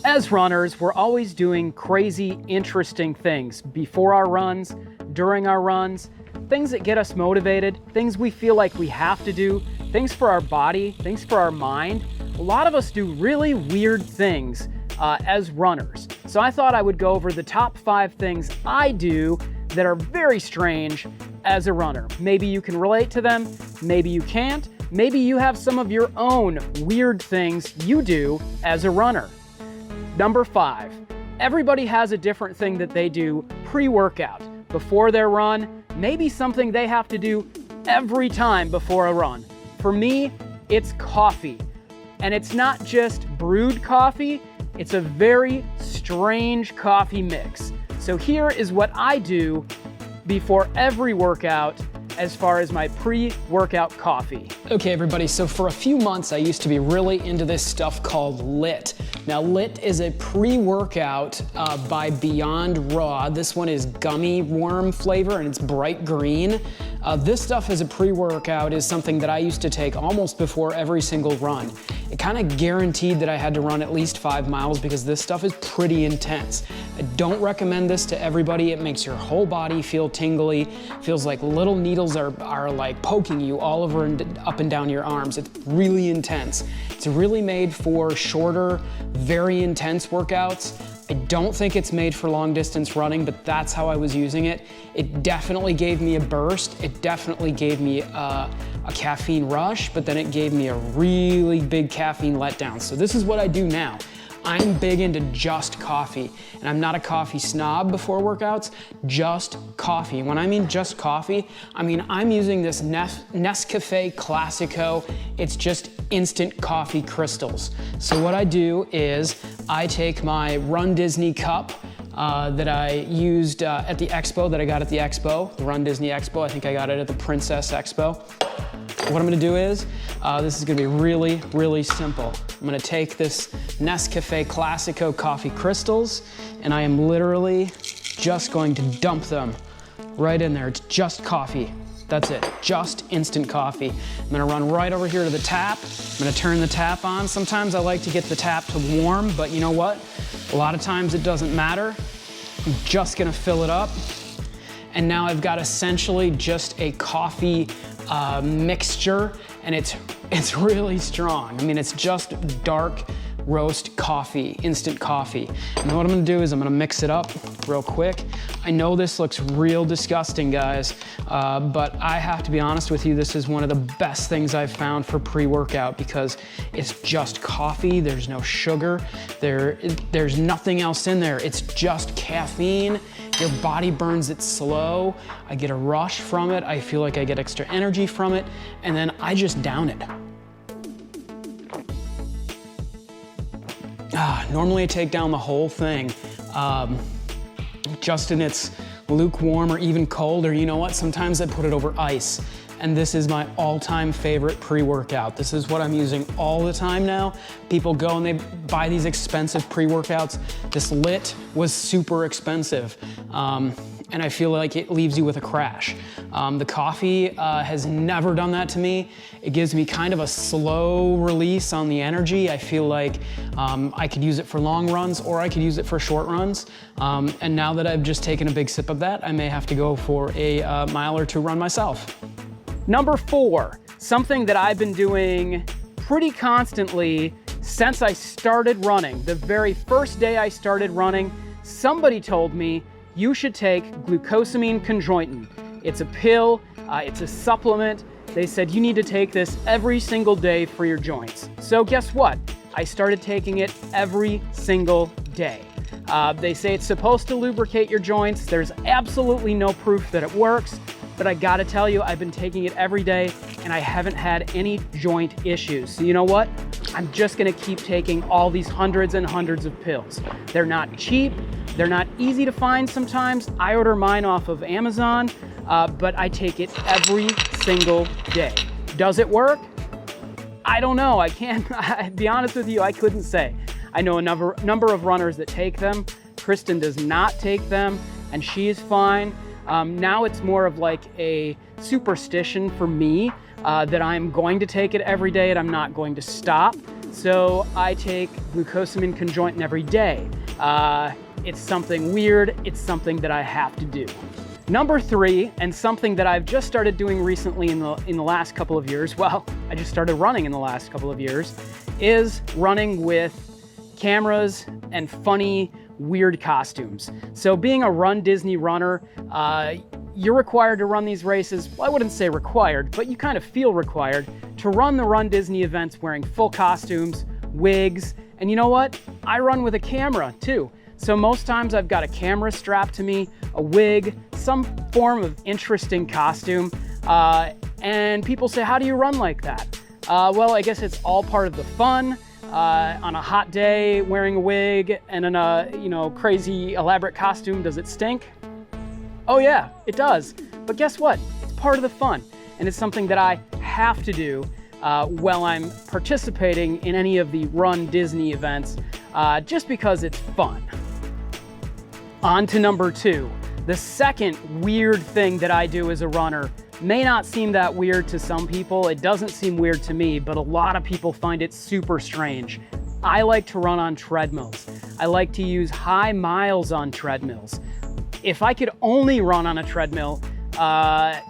As runners, we're always doing crazy, interesting things before our runs, during our runs, things that get us motivated, things we feel like we have to do, things for our body, things for our mind. A lot of us do really weird things as runners. So I thought I would go over the top 5 things I do that are very strange as a runner. Maybe you can relate to them, maybe you can't, maybe you have some of your own weird things you do as a runner. Number 5, everybody has a different thing that they do pre-workout, before their run, maybe something they have to do every time before a run. For me, it's coffee. And it's not just brewed coffee, it's a very strange coffee mix. So here is what I do before every workout as far as my pre-workout coffee. Okay everybody, so for a few months I used to be really into this stuff called LIT. Now LIT is a pre-workout by Beyond Raw. This one is gummy worm flavor and it's bright green. This stuff as a pre-workout is something that I used to take almost before every single run. It kind of guaranteed that I had to run at least 5 miles because this stuff is pretty intense. I don't recommend this to everybody. It makes your whole body feel tingly. Feels like little needles are like poking you all over and up and down your arms. It's really intense. It's really made for shorter, very intense workouts. I don't think it's made for long distance running, but that's how I was using it. It definitely gave me a burst. It definitely gave me a caffeine rush, but then it gave me a really big caffeine letdown. So this is what I do now. I'm big into just coffee, and I'm not a coffee snob before workouts, just coffee. When I mean just coffee, I mean I'm using this Nescafe Classico. It's just instant coffee crystals. So what I do is I take my Run Disney cup that I used at the expo, that I got at the expo, the Run Disney Expo. I think I got it at the Princess Expo. What I'm gonna do is, this is gonna be really, really simple. I'm gonna take this Nescafe Classico coffee crystals, and I am literally just going to dump them right in there. It's just coffee. That's it, just instant coffee. I'm gonna run right over here to the tap. I'm gonna turn the tap on. Sometimes I like to get the tap to warm, but you know what? A lot of times it doesn't matter. I'm just gonna fill it up. And now I've got essentially just a coffee mixture, and it's really strong. I mean, it's just dark roast coffee, instant coffee. And what I'm gonna do is I'm gonna mix it up real quick. I know this looks real disgusting, guys, but I have to be honest with you, this is one of the best things I've found for pre-workout because it's just coffee, there's no sugar, there's nothing else in there. It's just caffeine. Your body burns it slow. I get a rush from it. I feel like I get extra energy from it, and then I just down it. Normally I take down the whole thing, just in its lukewarm or even cold, or you know what, sometimes I put it over ice. And this is my all-time favorite pre-workout. This is what I'm using all the time now. People go and they buy these expensive pre-workouts. This LIT was super expensive. And I feel like it leaves you with a crash. The coffee has never done that to me. It gives me kind of a slow release on the energy. I feel like I could use it for long runs or I could use it for short runs. And now that I've just taken a big sip of that, I may have to go for a mile or 2 run myself. Number 4, something that I've been doing pretty constantly since I started running. The very first day I started running, somebody told me you should take Glucosamine chondroitin. It's a pill, it's a supplement. They said you need to take this every single day for your joints. So guess what? I started taking it every single day. They say it's supposed to lubricate your joints. There's absolutely no proof that it works, but I gotta tell you, I've been taking it every day and I haven't had any joint issues. So you know what? I'm just gonna keep taking all these hundreds and hundreds of pills. They're not cheap, they're not easy to find sometimes. I order mine off of Amazon, but I take it every single day. Does it work? I don't know, I can't, be honest with you, I couldn't say. I know a number of runners that take them. Kristen does not take them, and she is fine. Now it's more of like a superstition for me that I'm going to take it every day and I'm not going to stop. So I take glucosamine conjoined every day. It's something weird, it's something that I have to do. Number 3, and something that I've just started doing recently in the last couple of years, well, I just started running in the last couple of years, is running with cameras and funny, weird costumes. So being a Run Disney runner, you're required to run these races. Well, I wouldn't say required, but you kind of feel required to run the Run Disney events wearing full costumes, wigs, and you know what? I run with a camera too. So most times I've got a camera strapped to me, a wig, some form of interesting costume, and people say, how do you run like that? Well, I guess it's all part of the fun. On a hot day, wearing a wig and in a crazy elaborate costume, does it stink? Oh yeah, it does. But guess what? It's part of the fun, and it's something that I have to do while I'm participating in any of the Run Disney events, just because it's fun. On to number 2. The second weird thing that I do as a runner may not seem that weird to some people. It doesn't seem weird to me, but a lot of people find it super strange. I like to run on treadmills. I like to use high miles on treadmills. If I could only run on a treadmill, I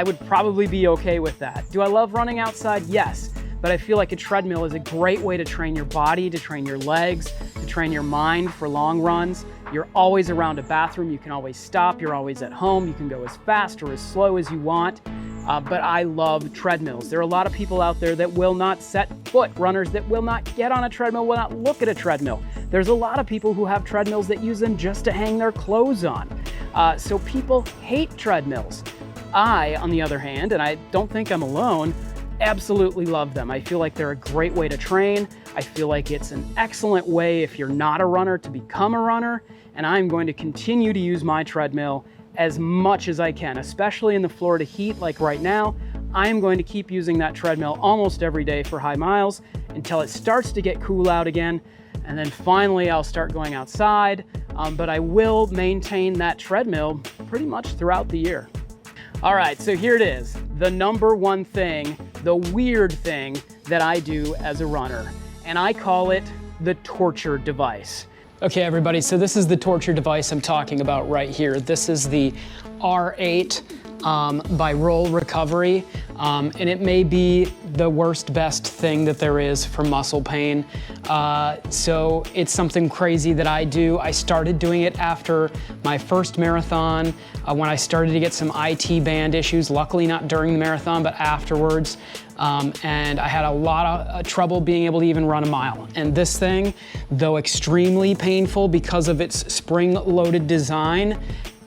would probably be okay with that. Do I love running outside? Yes. But I feel like a treadmill is a great way to train your body, to train your legs, to train your mind for long runs. You're always around a bathroom. You can always stop. You're always at home. You can go as fast or as slow as you want. But I love treadmills. There are a lot of people out there that will not set foot, runners that will not get on a treadmill, will not look at a treadmill. There's a lot of people who have treadmills that use them just to hang their clothes on. So people hate treadmills. I, on the other hand, and I don't think I'm alone, absolutely love them. I feel like they're a great way to train. I feel like it's an excellent way, if you're not a runner, to become a runner. And I'm going to continue to use my treadmill as much as I can, especially in the Florida heat like right now. I am going to keep using that treadmill almost every day for high miles until it starts to get cool out again. And then finally I'll start going outside, but I will maintain that treadmill pretty much throughout the year. All right, so here it is, the number 1 thing, the weird thing that I do as a runner, and I call it the torture device. Okay, everybody, so this is the torture device I'm talking about right here. This is the R8 by Roll Recovery, and it may be the best thing that there is for muscle pain. So it's something crazy that I do. I started doing it after my first marathon, when I started to get some IT band issues, luckily not during the marathon, but afterwards. And I had a lot of trouble being able to even run a mile. And this thing, though extremely painful because of its spring-loaded design,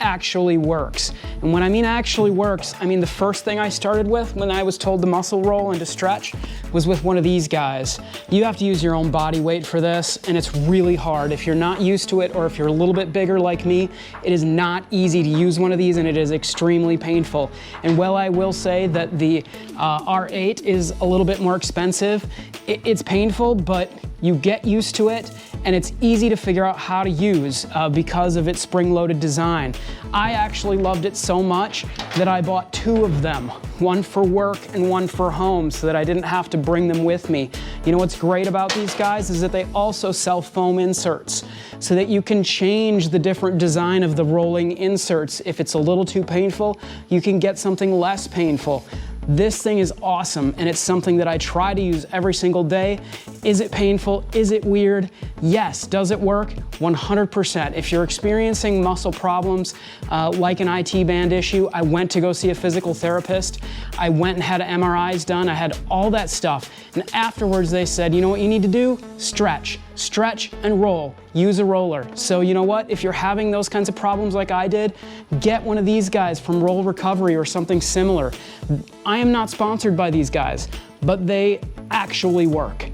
actually works. And when I mean actually works, I mean the first thing I started with when I was told to muscle roll and to stretch was with one of these guys. You have to use your own body weight for this, and it's really hard. If you're not used to it, or if you're a little bit bigger like me, it is not easy to use one of these, and it is extremely painful. And while I will say that the R8 is a little bit more expensive, it's painful, but you get used to it, and it's easy to figure out how to use because of its spring-loaded design. I actually loved it so much that I bought 2 of them, one for work and one for home, so that I didn't have to bring them with me. You know what's great about these guys is that they also sell foam inserts, so that you can change the different design of the rolling inserts. If it's a little too painful, you can get something less painful. This thing is awesome, and it's something that I try to use every single day. Is it painful? Is it weird? Yes. Does it work? 100%. If you're experiencing muscle problems like an IT band issue, I went to go see a physical therapist. I went and had MRIs done. I had all that stuff. And afterwards they said, you know what you need to do? Stretch. Stretch and roll. Use a roller. So you know what? If you're having those kinds of problems like I did, get one of these guys from Roll Recovery or something similar. I am not sponsored by these guys, but they actually work.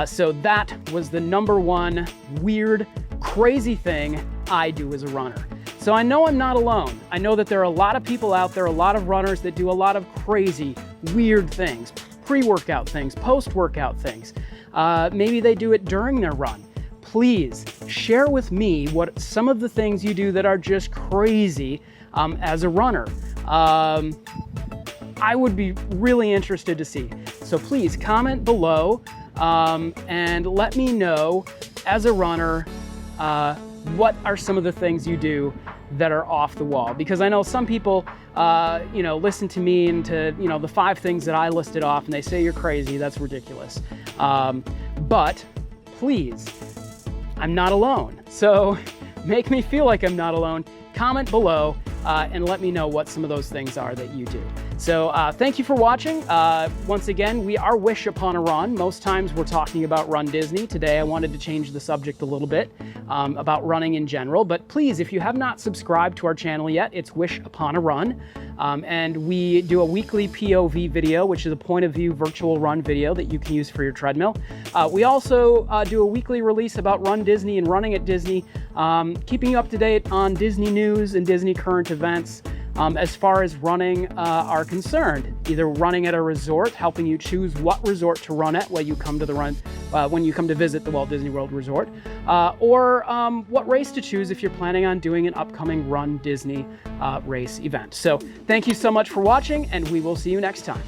So that was the number 1 weird, crazy thing I do as a runner. So I know I'm not alone. I know that there are a lot of people out there, a lot of runners that do a lot of crazy, weird things, pre-workout things, post-workout things. Maybe they do it during their run. Please share with me what some of the things you do that are just crazy as a runner. I would be really interested to see. So please comment below. and let me know, as a runner, what are some of the things you do that are off the wall? Because I know some people, listen to me and to, the 5 things that I listed off, and they say you're crazy. That's ridiculous. But please, I'm not alone. So make me feel like I'm not alone. Comment below and let me know what some of those things are that you do. So thank you for watching. Once again, we are Wish Upon a Run. Most times we're talking about Run Disney. Today I wanted to change the subject a little bit about running in general. But please, if you have not subscribed to our channel yet, it's Wish Upon a Run. And we do a weekly POV video, which is a point of view virtual run video that you can use for your treadmill. We also do a weekly release about Run Disney and running at Disney, keeping you up to date on Disney news and Disney current events as far as running are concerned. Either running at a resort, helping you choose what resort to run at when you come to visit the Walt Disney World Resort, or what race to choose if you're planning on doing an upcoming Run Disney race event. So thank you so much for watching, and we will see you next time.